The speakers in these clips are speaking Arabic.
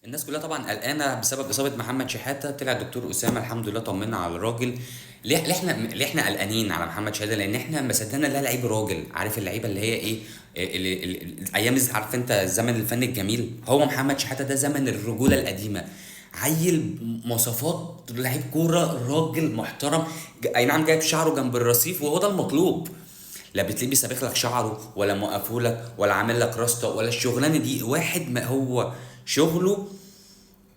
الناس كلها طبعا قلقانه بسبب اصابه محمد شحاته. طلع الدكتور اسامه الحمد لله طمنا على الراجل. ليه احنا قلقانين على محمد شحاته؟ لان احنا ما صدقنا لا لعيب راجل، عارف اللعيبه اللي هي ايه، ايام عارف انت الزمن الفن الجميل، هو محمد شحاته ده زمن الرجوله القديمه. عيل مواصفات لعيب كوره، راجل محترم. اي نعم جايب شعره جنب الرصيف وهو ده المطلوب. لا بتلاقيه بيسابخ لك شعره ولا موقفه لك ولا عامل لك راسته ولا الشغلانه دي. واحد ما هو شغله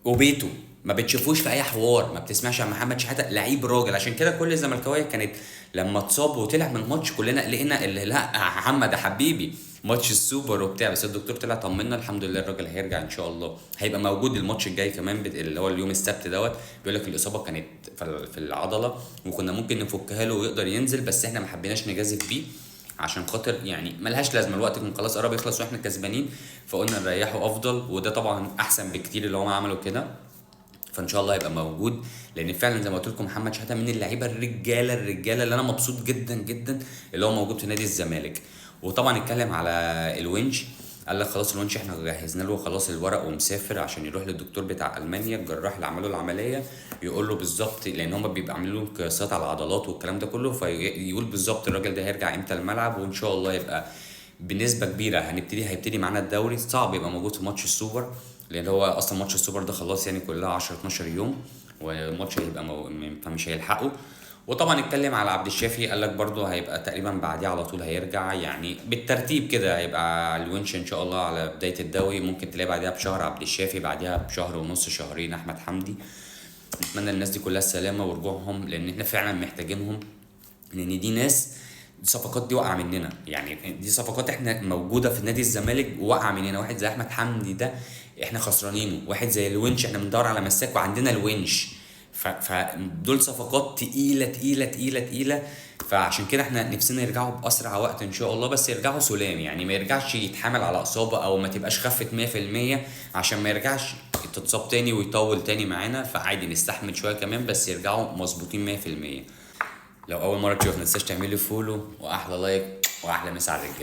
وبيته، ما بتشوفوش في اي حوار، ما بتسمعش عن محمد شحاته لعيب راجل. عشان كده كل الزملكاويه كانت لما اتصاب وطلع من الماتش كلنا لقينا اللي لا محمد يا حبيبي ماتش السوبر وبتاع. بس الدكتور طلع طمنا الحمد لله الراجل هيرجع ان شاء الله، هيبقى موجود الماتش الجاي كمان اللي هو اليوم السبت دوت. بيقول لك الاصابه كانت في العضله وكنا ممكن نفكها له ويقدر ينزل، بس احنا ما حبيناش نجازف بيه عشان خاطر يعني ملهاش لازمه، الوقت كان خلاص قرب يخلص واحنا كسبانين، فقلنا نريحه افضل. وده طبعا احسن بكتير اللي هم عملوا كده. فان شاء الله هيبقى موجود، لان فعلا زي ما قلت لكم محمد شحاته من اللعيبه الرجاله اللي انا مبسوط جدا جدا اللي هو موجود في نادي الزمالك. وطبعا اتكلم على الونش، قال لك خلاص الونش احنا جهزنا له خلاص الورق ومسافر عشان يروح للدكتور بتاع المانيا الجراح اللي عمله العمليه، يقول له بالظبط، لان هم بيبقى عاملين له قياسات على العضلات والكلام ده كله، فيقول بالظبط الراجل ده هيرجع امتى الملعب. وان شاء الله يبقى بنسبه كبيره هيبتدي معانا الدوري. صعب يبقى موجود في ماتش السوبر، لان هو اصلا ماتش السوبر ده خلاص يعني كلها 10 12 يوم، والماتش هيبقى فمش هيلحقوا. وطبعا اتكلم على عبد الشافي، قال لك برضه هيبقى تقريبا بعديه على طول هيرجع، يعني بالترتيب كده هيبقى الونش ان شاء الله على بدايه الدوري، ممكن تلاقي بعديها بشهر عبد الشافي، بعديها بشهر ونص شهرين احمد حمدي. نتمنى الناس دي كلها السلامه ورجوعهم، لان احنا فعلا محتاجينهم، لان دي ناس الصفقات دي واقعه مننا. يعني دي صفقات احنا موجوده في نادي الزمالك واقعه مننا. واحد زي احمد حمدي ده احنا خسرانينه، واحد زي الونش احنا بندور على مساك وعندنا الونش. فدول صفقات تقيله تقيله تقيله تقيله. فعشان كده احنا نفسنا يرجعوا باسرع وقت ان شاء الله، بس يرجعوا سلام، يعني ما يرجعش يتحمل على اصابه او ما تبقاش خفت 100%، عشان ما يرجعش تتصاب تاني ويطول تاني معانا. فعادي نستحمل شويه كمان بس يرجعوا مظبوطين 100%. لو اول مره تشوفنا متنساش تعملي فولو واحلى لايك واحلى مسا على الرجاله.